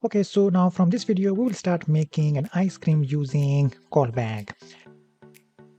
Okay, so now from this video, we will start making an ice cream using callback.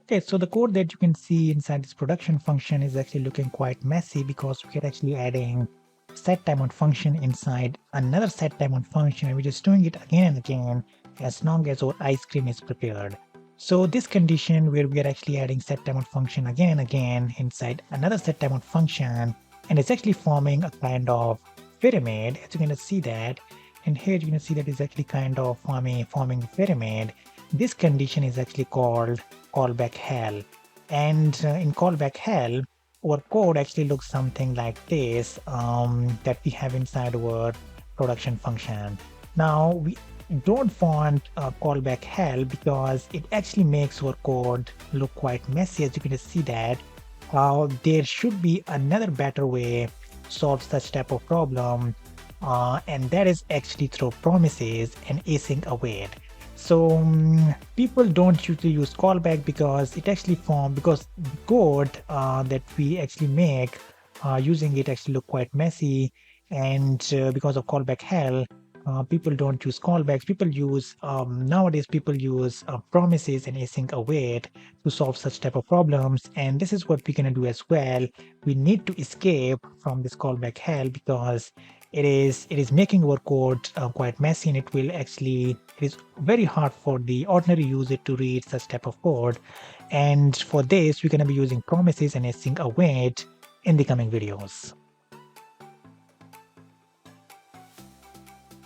Okay, so the code that you can see inside this production function is actually looking quite messy because we are actually adding set time on function inside another set time on function, and we're just doing it again and again as long as our ice cream is prepared. So this condition where we are actually adding set time on function again and again inside another set time on function, and it's actually forming a kind of pyramid, as you can see that. And here you can see that it's actually kind of forming a pyramid. This condition is actually called callback hell. And in callback hell, our code actually looks something like this that we have inside our production function. Now we don't want callback hell because it actually makes our code look quite messy. As you can see that there should be another better way to solve such type of problem, and that is actually through promises and async await. So people don't usually use callback because it actually because the code that we actually make using it actually look quite messy, and because of callback hell, people don't use callbacks. People use nowadays people use promises and async await to solve such type of problems, and this is what we're gonna do as well. We need to escape from this callback hell because it is making our code quite messy, and it is very hard for the ordinary user to read such type of code. And for this, we're going to be using promises and async await in the coming videos.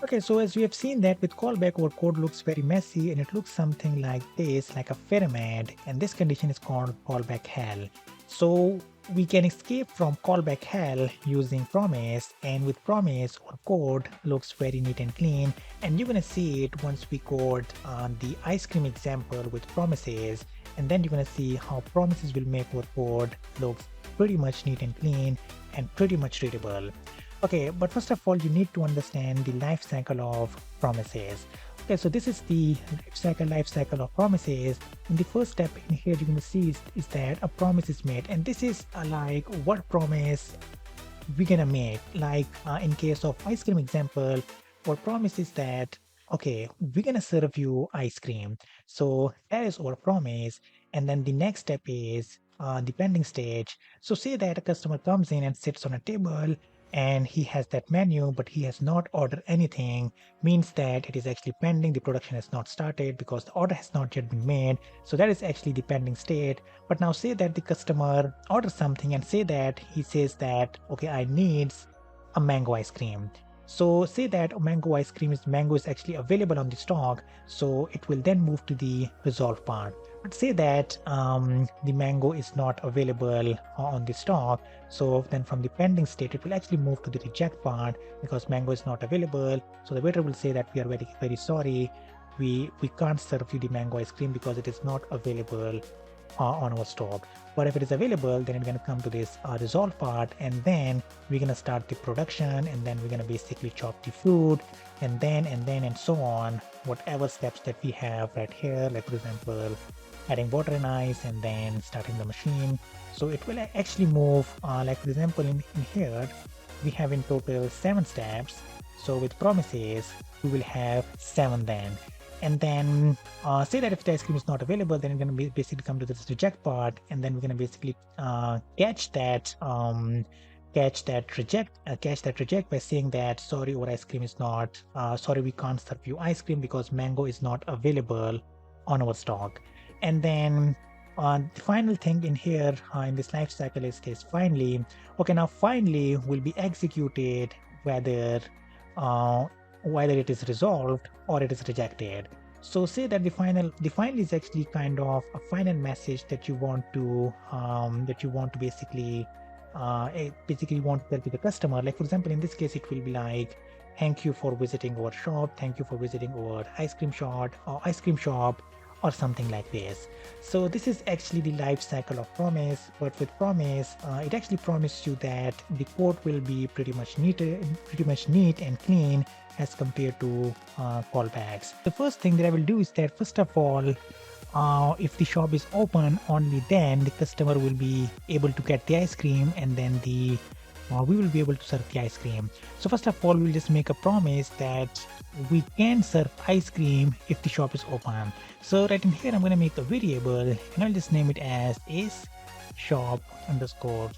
Okay, so as we have seen that with callback, our code looks very messy, and it looks something like this, like a pyramid, and this condition is called callback hell. So we can escape from callback hell using promise, and with promise, our code looks very neat and clean, and you're gonna see it once we code the ice cream example with promises, and then you're gonna see how promises will make our code looks pretty much neat and clean and pretty much readable. Okay, but first of all, you need to understand the life cycle of promises. Okay, so this is the life cycle of promises. And the first step in here you're going to see is that a promise is made. And this is like what promise we're going to make. Like in case of ice cream example, our promise is that, okay, we're going to serve you ice cream. So that is our promise. And then the next step is the pending stage. So say that a customer comes in and sits on a table, and he has that menu, but he has not ordered anything, means that it is actually pending. The production has not started because the order has not yet been made. So that is actually the pending state. But now say that the customer orders something, and say that he says that, okay, I need a mango ice cream. So say that mango is actually available on the stock, so it will then move to the resolve part. But say that the mango is not available on the stock, so then from the pending state it will actually move to the reject part because mango is not available. So the waiter will say that we are very, very sorry, we can't serve you the mango ice cream because it is not available on our stock. But if it is available, then it's going to come to this resolve part, and then we're going to start the production, and then we're going to basically chop the fruit, and then and so on, whatever steps that we have right here, like for example adding water and ice and then starting the machine. So it will actually move like for example in here we have in total 7 steps. So with promises we will have 7 then. And then say that if the ice cream is not available, then we're going to basically come to this reject part, and then we're going to basically catch that reject by saying that sorry, our ice cream is not sorry, we can't serve you ice cream because mango is not available on our stock. And then the final thing in here in this life cycle is this finally. Okay, now finally will be executed whether it is resolved or it is rejected. So say that the final is actually kind of a final message that you want to basically want to tell to the customer. Like for example, in this case, it will be like, thank you for visiting our shop, thank you for visiting our ice cream shop, or something like this. So this is actually the life cycle of promise, but with promise, it actually promises you that the code will be pretty much neat and clean as compared to callbacks. The first thing that I will do is that first of all, if the shop is open, only then the customer will be able to get the ice cream, and then the we will be able to serve the ice cream. So first of all, we'll just make a promise that we can serve ice cream if the shop is open. So right in here, I'm going to make a variable and I'll just name it as is shop underscore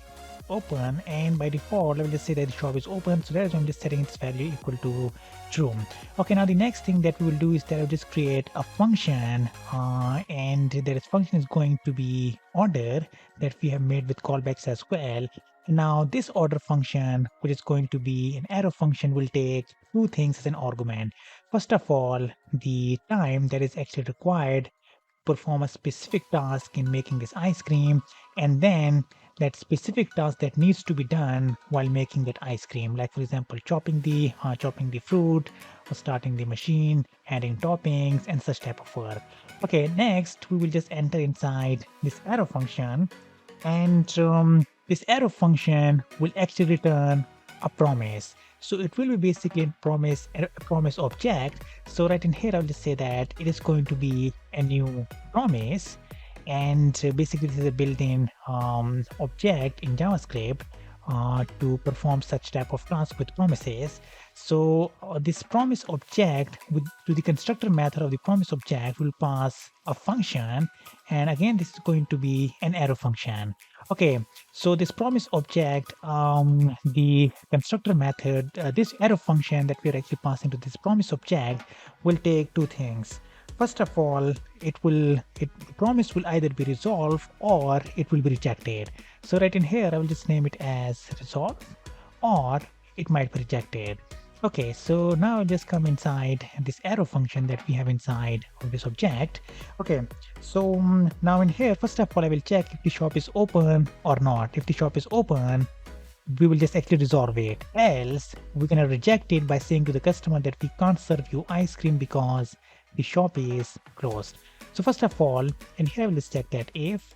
open, and by default I will just say that the shop is open, so that's why I'm just setting its value equal to true. Okay, now the next thing that we will do is that I'll just create a function and that function is going to be order that we have made with callbacks as well. Now this order function, which is going to be an arrow function, will take two things as an argument. First of all, the time that is actually required perform a specific task in making this ice cream, and then that specific task that needs to be done while making that ice cream, like for example chopping the fruit or starting the machine, adding toppings and such type of work. Okay, next we will just enter inside this arrow function, and this arrow function will actually return a promise. So it will be basically a promise object. So right in here I'll just say that it is going to be a new promise, and basically this is a built-in object in JavaScript to perform such type of task with promises. So this promise object to the constructor method of the promise object will pass a function, and again this is going to be an arrow function. Okay, so this promise object, the constructor method, this arrow function that we are actually passing to this promise object will take two things. First of all, the promise will either be resolved or it will be rejected. So right in here, I will just name it as resolve, or it might be rejected. Okay, so now I'll just come inside this arrow function that we have inside of this object. Okay, so now in here, first of all, I will check if the shop is open or not. If the shop is open, we will just actually resolve it. Else, we're gonna reject it by saying to the customer that we can't serve you ice cream because the shop is closed. So first of all, and here I will just check that if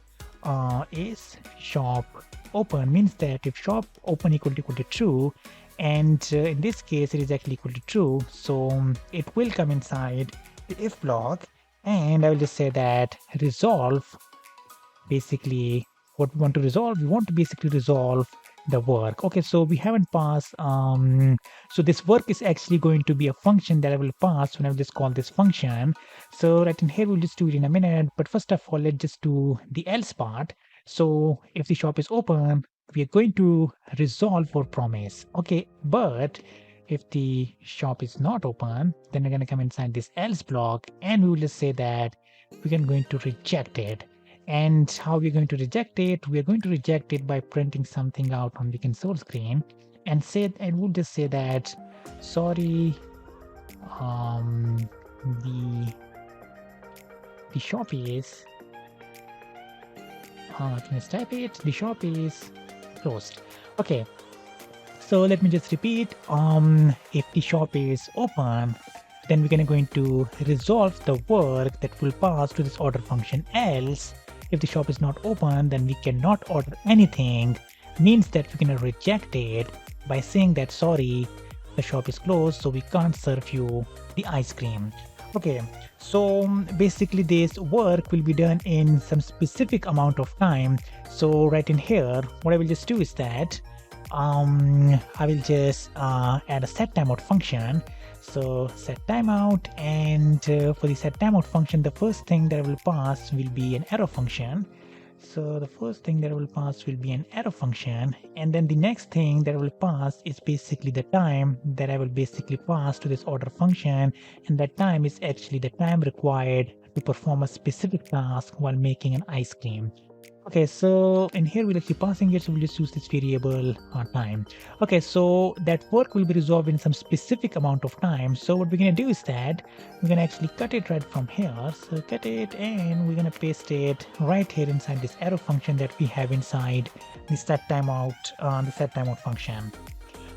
is shop open means that if shop open equal to true, and in this case it is actually equal to true, so it will come inside the if block, and I will just say that resolve, basically what we want to resolve, we want to basically resolve the work. Okay, so we haven't passed so this work is actually going to be a function that I will pass when I will just call this function. So right in here we'll just do it in a minute, but first of all let's just do the else part. So if the shop is open, we are going to resolve our promise. Okay, but if the shop is not open, then we're going to come inside this else block, and we will just say that we're going to reject it. And how we're going to reject it? We are going to reject it by printing something out on the console screen, and we'll just say that sorry, the shop is can I type it? The shop is closed. Okay, so let me just repeat. If the shop is open, then we're going to resolve the work that will pass to this order function. Else, if the shop is not open, then we cannot order anything, means that we're going to reject it by saying that sorry, the shop is closed, so we can't serve you the ice cream. Okay, so basically this work will be done in some specific amount of time. So right in here, what I will just do is that I will just add a set timeout function. So set timeout, and for the set timeout function, the first thing that I will pass will be an arrow function. So the first thing that I will pass will be an arrow function, and then the next thing that I will pass is basically the time that I will basically pass to this order function, and that time is actually the time required to perform a specific task while making an ice cream. Okay, so in here we'll actually passing it, so we'll just use this variable time. Okay, so that work will be resolved in some specific amount of time. So what we're gonna do is that we're gonna actually cut it right from here. So cut it, and we're gonna paste it right here inside this arrow function that we have inside the set timeout function.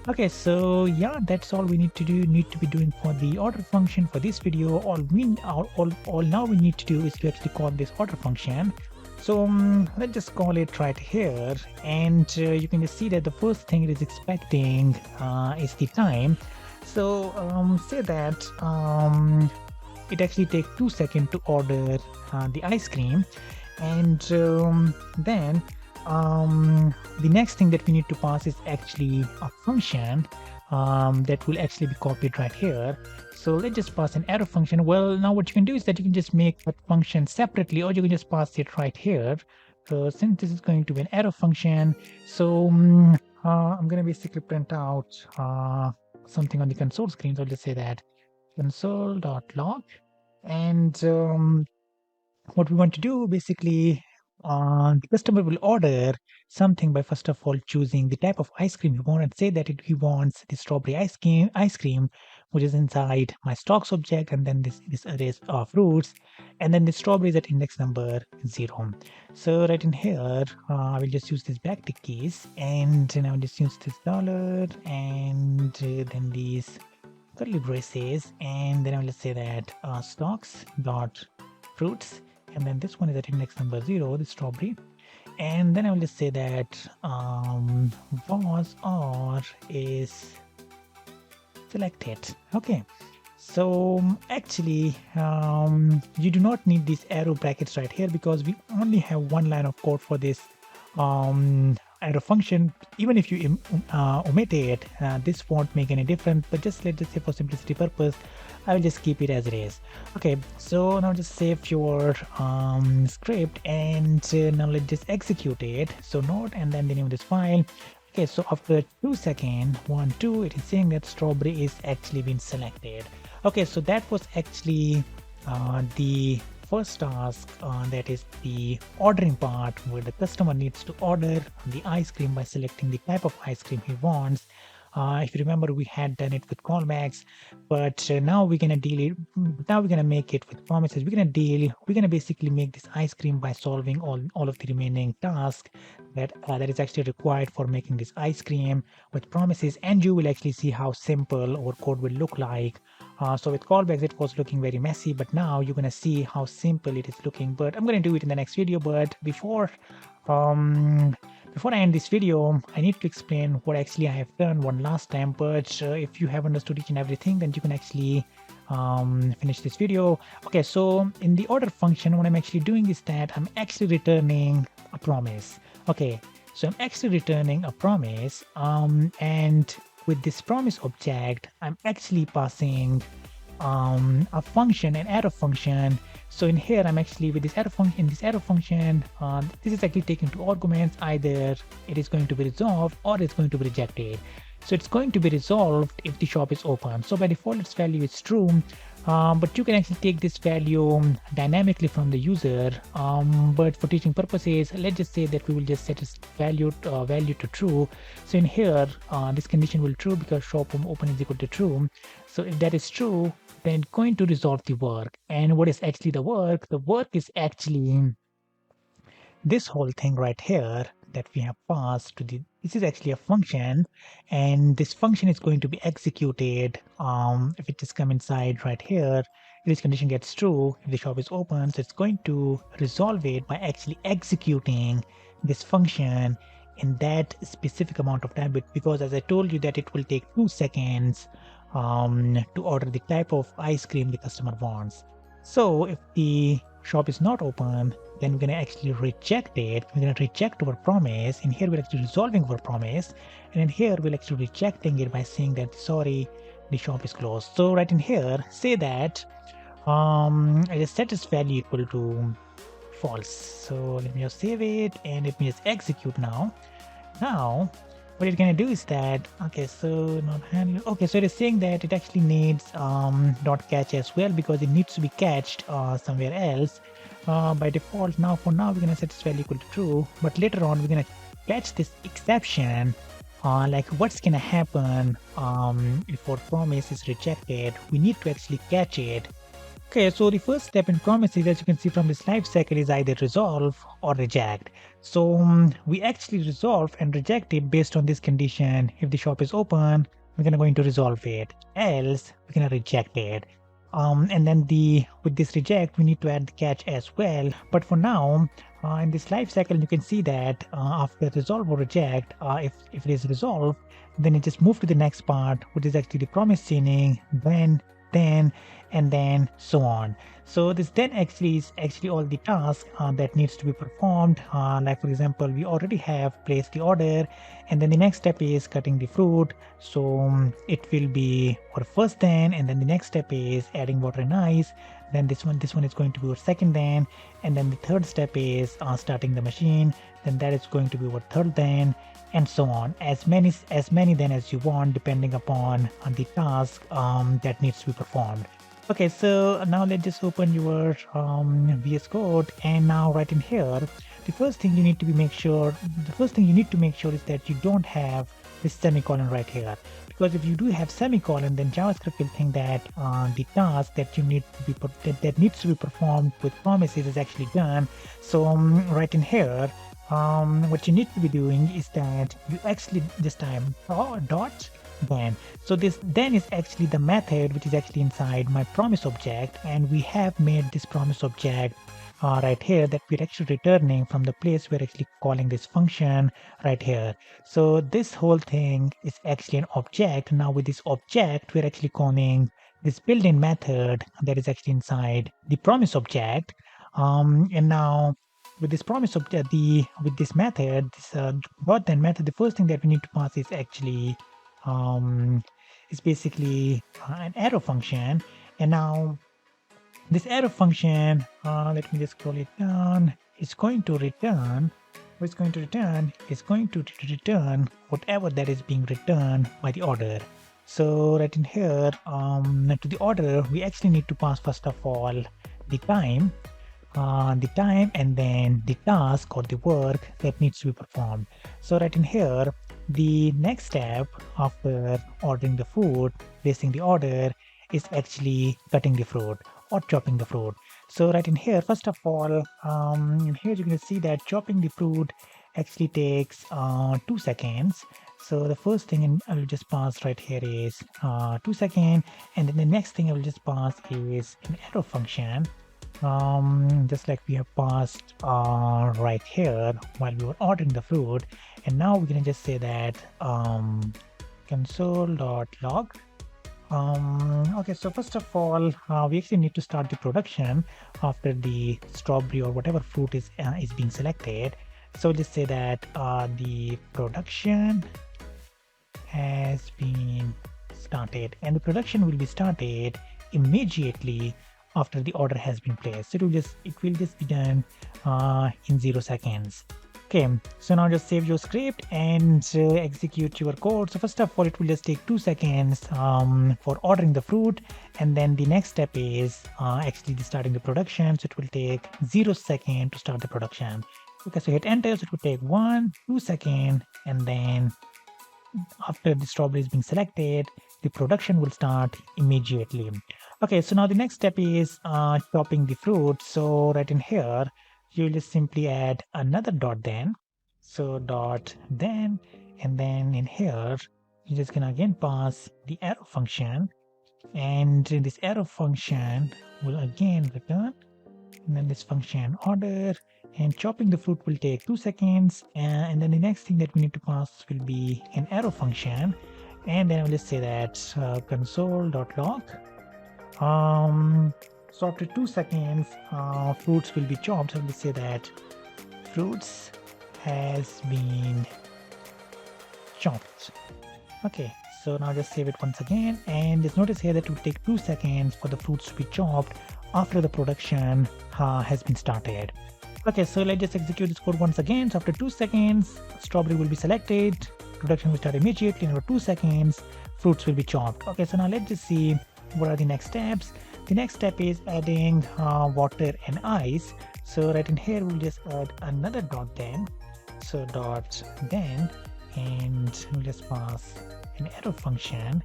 Okay, so yeah, that's all we need to be doing for the order function for this video. All now we need to do is to actually call this order function. So let's just call it right here, and you can just see that the first thing it is expecting is the time. So say that it actually takes 2 seconds to order the ice cream, and then the next thing that we need to pass is actually a function that will actually be copied right here. So let's just pass an arrow function. Well, now what you can do is that you can just make that function separately, or you can just pass it right here. So since this is going to be an arrow function, so I'm going to basically print out something on the console screen. So I'll just say that console.log, and what we want to do basically, the customer will order something by first of all choosing the type of ice cream he wants, and say that he wants the strawberry ice cream, which is inside my stocks object, and then this array of fruits, and then the strawberry is at index number 0. So right in here, I will just use this backtick keys, and then I will just use this dollar, and then these curly braces, and then I will just say that stocks dot fruits, and then this one is at index number 0, the strawberry, and then I will just say that was or is selected. Okay, so actually you do not need these arrow brackets right here, because we only have one line of code for this arrow function. Even if you omit it, this won't make any difference, but just let's just say for simplicity purpose, I will just keep it as it is. Okay, so now just save your script, and now let's just execute it. So node and then the name of this file. Okay, so after 2 seconds, 1, 2, it is saying that strawberry is actually been selected. Okay, so that was actually the first task, that is the ordering part, where the customer needs to order the ice cream by selecting the type of ice cream he wants. If you remember, we had done it with callbacks, but now we're gonna deal it. Now we're gonna make it with promises. We're gonna basically make this ice cream by solving all of the remaining tasks that is actually required for making this ice cream with promises, and you will actually see how simple our code will look like. So with callbacks, it was looking very messy, but now you're gonna see how simple it is looking. But I'm gonna do it in the next video. But before I end this video, I need to explain what actually I have done one last time. But if you have understood each and everything, then you can actually finish this video. Okay, so in the order function, what I'm actually doing is that I'm actually returning a promise. Okay, so I'm actually returning a promise, and with this promise object, I'm actually passing a function, an arrow function. So in here, I'm actually with this arrow function. In this arrow function, this is actually taking two arguments. Either it is going to be resolved or it's going to be rejected. So it's going to be resolved if the shop is open. So by default, its value is true. But you can actually take this value dynamically from the user. But for teaching purposes, let's just say that we will just set its value to true. So in here, this condition will true because shop open is equal to true. So if that is true, then it's going to resolve the work. And what is actually the work? The work is actually this whole thing right here that we have passed to this is actually a function, and this function is going to be executed if it just come inside right here. If this condition gets true, if the shop is open, so it's going to resolve it by actually executing this function in that specific amount of time. But because as I told you that it will take 2 seconds to order the type of ice cream the customer wants. So if the shop is not open, then we're going to actually reject it. We're going to reject our promise. In here, we're actually resolving our promise. And in here, we're actually rejecting it by saying that, sorry, the shop is closed. So right in here, say that I just set this value equal to false. So let me just save it, and let me just execute now. Now, what it's going to do is that, okay, so not handle. Okay, so it is saying that it actually needs dot catch as well, because it needs to be catched somewhere else. By default, now for now, we're going to set this value equal to true, but later on, we're going to catch this exception. Like what's going to happen if our promise is rejected. We need to actually catch it. Okay, so the first step in promises, as you can see from this life cycle, is either resolve or reject. So we actually resolve and reject it based on this condition. If the shop is open, we're going to resolve it. Else, we're going to reject it. And then with this reject, we need to add the catch as well. But for now, in this life cycle, you can see that after resolve or reject, if it is resolved, then it just moves to the next part, which is actually the promise chaining. Then then, and then so on. So this then actually is actually all the tasks that needs to be performed. Like for example, we already have placed the order, and then the next step is cutting the fruit. So it will be our first then, and then the next step is adding water and ice. Then this one is going to be our second then, and then the third step is starting the machine. Then that is going to be our third then, and so on. As many then as you want, depending upon the task that needs to be performed. Okay, so now let's just open your VS Code, and now right in here, the first thing you need to make sure is that you don't have this semicolon right here, because if you do have semicolon, then JavaScript will think that the task that you need to be that needs to be performed with promises is actually done. So right in here, what you need to be doing is that you actually this time dot then. So this then is actually the method which is actually inside my promise object, and we have made this promise object right here that we're actually returning from the place we're actually calling this function right here. So this whole thing is actually an object. Now with this object, we're actually calling this built-in method that is actually inside the promise object. And now with this promise object, with this method, this dot then method, the first thing that we need to pass is actually basically an arrow function. And now this arrow function, let me just scroll it down, is going to return whatever that is being returned by the order. So right in here, to the order, we actually need to pass first of all the time, and then the task or the work that needs to be performed. So right in here, the next step after ordering the food, placing the order, is actually cutting the fruit or chopping the fruit. So right in here, first of all, here you can see that chopping the fruit actually takes 2 seconds. So the first thing I will just pass right here is 2 seconds, and then the next thing I will just pass is an arrow function, just like we have passed right here while we were ordering the fruit. And now we're gonna just say that console.log. Okay, so first of all, we actually need to start the production after the strawberry or whatever fruit is being selected. So just say that the production has been started, and the production will be started immediately after the order has been placed. So it will just be done in 0 seconds. Okay, so now just save your script and execute your code. So first of all, it will just take 2 seconds for ordering the fruit, and then the next step is actually starting the production. So it will take 0 seconds to start the production. Okay, so hit enter. So it will take 1-2 seconds, and then after the strawberry is being selected, the production will start immediately. Okay, so now the next step is chopping the fruit. So right in here, you will just simply add another dot then. So dot then, and then in here, you're just gonna again pass the arrow function, and this arrow function will again return, and then this function order, and chopping the fruit will take 2 seconds, and then the next thing that we need to pass will be an arrow function, and then I'll just say that console.log. So after 2 seconds, fruits will be chopped. So I'll just say that fruits has been chopped. Okay, so now just save it once again, and just notice here that it will take 2 seconds for the fruits to be chopped after the production has been started. Okay, so let's just execute this code once again. So after 2 seconds, strawberry will be selected, production will start immediately, and after 2 seconds, fruits will be chopped. Okay, so now let's just see what are the next steps. The next step is adding water and ice. So right in here, we'll just add another dot then. So dot then, and we'll just pass an arrow function,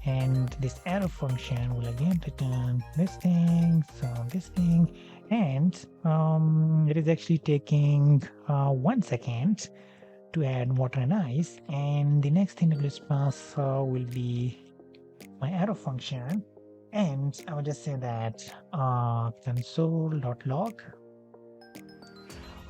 and this arrow function will again return this thing, so this thing, and it is actually taking 1 second to add water and ice, and the next thing that will pass will be my arrow function, and I will just say that console.log.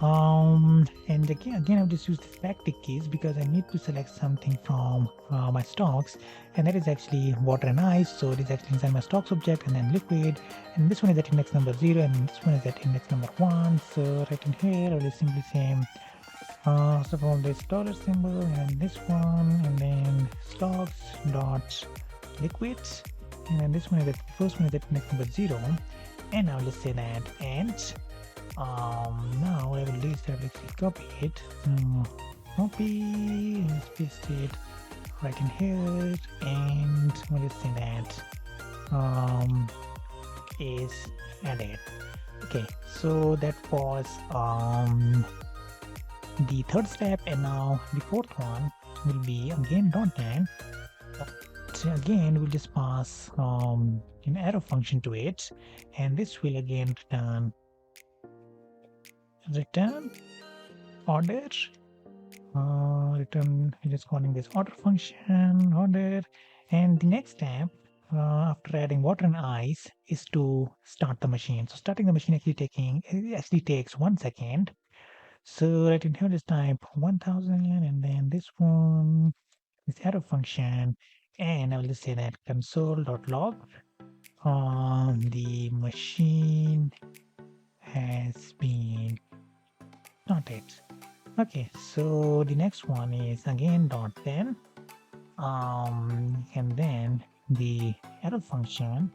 And again I'll just use this backtick keys because I need to select something from my stocks, and that is actually water and ice. So it is actually inside my stocks object, and then liquid, and this one is at index number 0, and this one is at index number 1. So right in here I'll just simply say so from this dollar symbol and this one, and then stocks dot liquids, and then this one is at first one is at index number 0, and I'll just say that. And now what I will do is I will actually copy it, copy and paste it right in here, and we'll just say that is added. Okay, so that was the third step, and now the fourth one will be again .NET. Again we'll just pass an arrow function to it, and this will again return order, return, just calling this order function order. And the next step after adding water and ice is to start the machine. So starting the machine actually takes 1 second. So right in here just type 1000, and then this one is arrow function, and I will just say that console.log the machine has been started. Okay, so the next one is again .then and then the arrow function,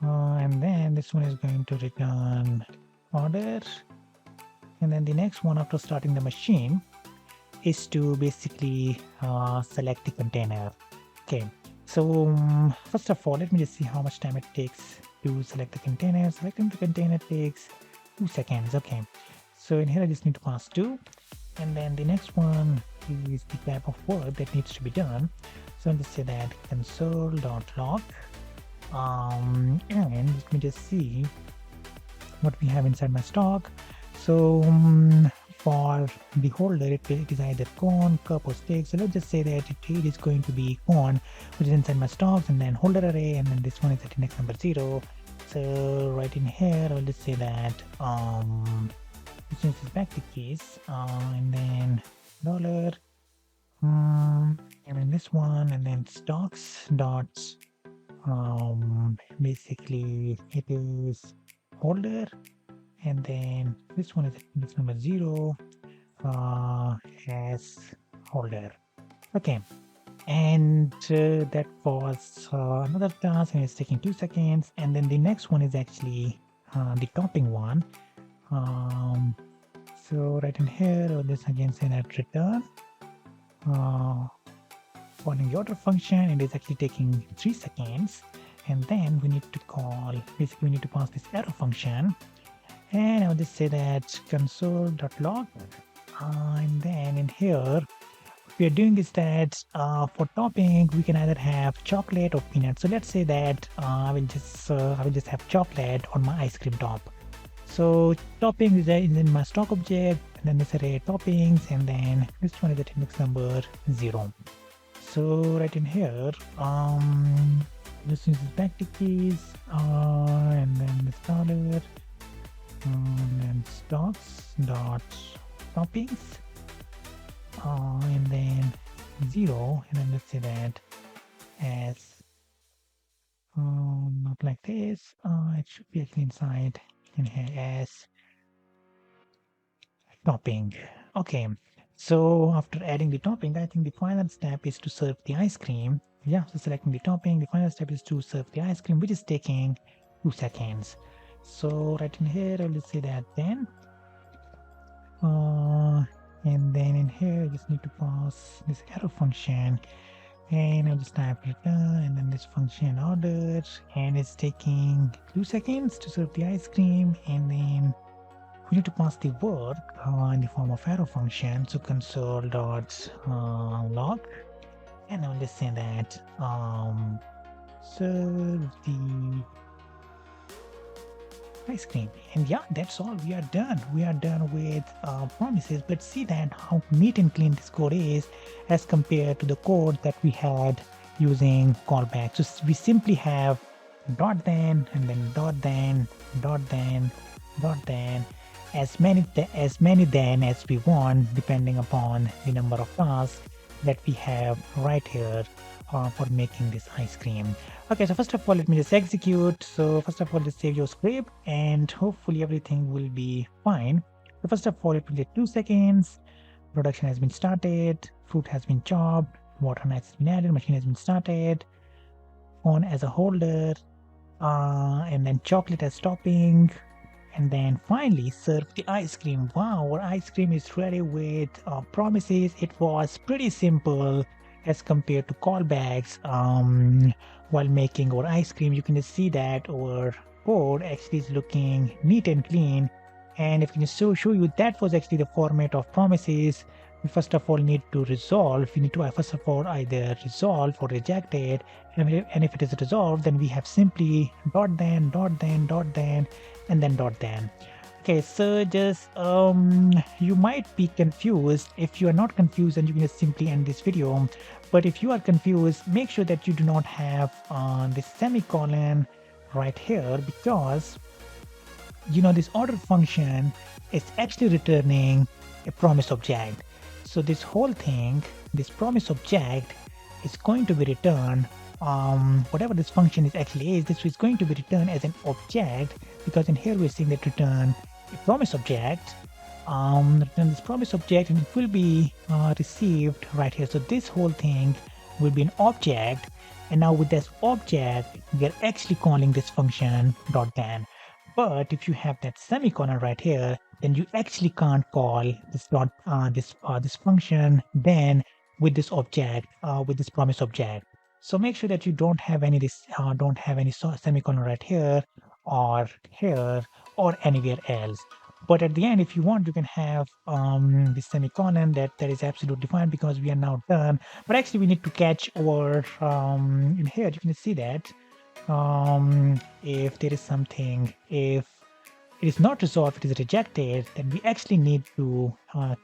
and then this one is going to return order, and then the next one after starting the machine is to basically select the container. Okay, so first of all let me just see how much time it takes to select the container. Selecting the container takes 2 seconds. Okay, so in here I just need to pass 2, and then the next one is the type of work that needs to be done. So I'll just say that console.log and let me just see what we have inside my stock. So for the holder it is either corn, cup or stick. So let's just say that it is going to be corn, which is inside my stocks, and then holder array, and then this one is at index number 0. So right in here I'll just say that this is back the case, and then dollar, and then this one, and then stocks dots, basically it is holder, and then this one is index number 0 as holder. Okay, and that was another task, and it's taking 2 seconds. And then the next one is actually the topping one. So right in here I'll just again say that return calling the order function. It is actually taking 3 seconds, and then we need to call, basically we need to pass this arrow function, and I'll just say that console.log, and then in here what we are doing is that for topping we can either have chocolate or peanut. So let's say that I will just have chocolate on my ice cream top. So topping is in my stock object, and then this array toppings, and then this one is at index number 0. So right in here this is backtick keys, and then this dollar, and then stocks dot toppings, and then 0, and then let's say that as not like this, it should be actually inside in here as topping. Okay, so after adding the topping, I think the final step is to serve the ice cream. Yeah, so selecting the topping, the final step is to serve the ice cream, which is taking 2 seconds. So right in here I'll just say that then and then in here I just need to pass this arrow function, and I'll just type return, and then this function order, and it's taking 2 seconds to serve the ice cream. And then we need to pass the work in the form of arrow function. So console.log, and I'll just say that serve the ice cream. And yeah, that's all. We are done. We are done with promises. But see that how neat and clean this code is as compared to the code that we had using callbacks. So we simply have dot then, and then dot then, dot then, dot then, as many then as we want, depending upon the number of tasks that we have right here for making this ice cream. Okay, so first of all, let me just execute. So first of all, just save your script and hopefully everything will be fine. So first of all, it will take 2 seconds. Production has been started, fruit has been chopped, water has been added, machine has been started, phone as a holder, and then chocolate as topping, and then finally serve the ice cream. Wow, our ice cream is ready with promises. It was pretty simple as compared to callbacks. While making our ice cream, you can just see that our board actually is looking neat and clean. And if I can show you, that was actually the format of promises. We first of all need to resolve. We need to first of all either resolve or reject it. And if it is resolved, then we have simply dot then, dot then, dot then, and then dot then. Okay, so just you might be confused. If you are not confused, then you can just simply end this video. But if you are confused, make sure that you do not have this semicolon right here, because this order function is actually returning a promise object. So this whole thing, this promise object, is going to be returned, whatever this function is actually is, this is going to be returned as an object, because in here we're seeing that return a promise object, return this promise object, and it will be received right here. So this whole thing will be an object, and now with this object, we are actually calling this function dot then. But if you have that semicolon right here, then you actually can't call this this function then with this object, with this promise object. So make sure that you don't have any semicolon right here or anywhere else. But at the end, if you want, you can have this semicolon. That is absolutely fine, because we are now done. But actually, we need to catch our in here. You can see that if there is something, if it is not resolved, it is rejected, then we actually need to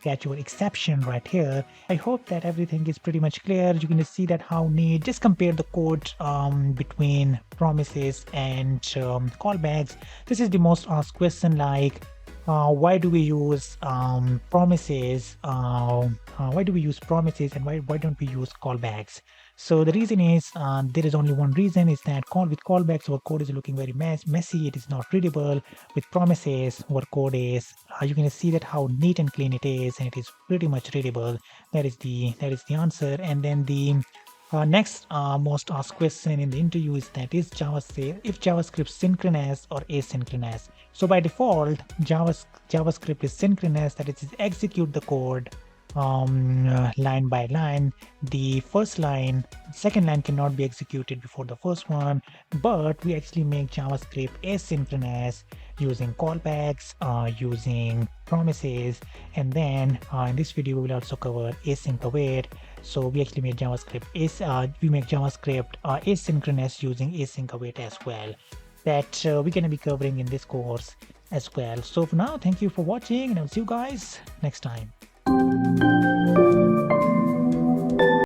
catch our exception right here. I hope that everything is pretty much clear. You can just see that how neat. Just compare the code between promises and callbacks. This is the most asked question, like why do we use promises? Why do we use promises, and why don't we use callbacks? So the reason is there is only one reason, is that with callbacks our code is looking very messy. It is not readable. With promises our code is you can see that how neat and clean it is, and it is pretty much readable. That is the answer. And then the next most asked question in the interview is that if JavaScript synchronous or asynchronous. So by default JavaScript is synchronous, that is execute the code line by line. The second line cannot be executed before the first one, but we actually make JavaScript asynchronous using callbacks, using promises, and then in this video we will also cover async await. So we actually make JavaScript asynchronous using async await as well. That we're going to be covering in this course as well. So for now, thank you for watching, and I'll see you guys next time.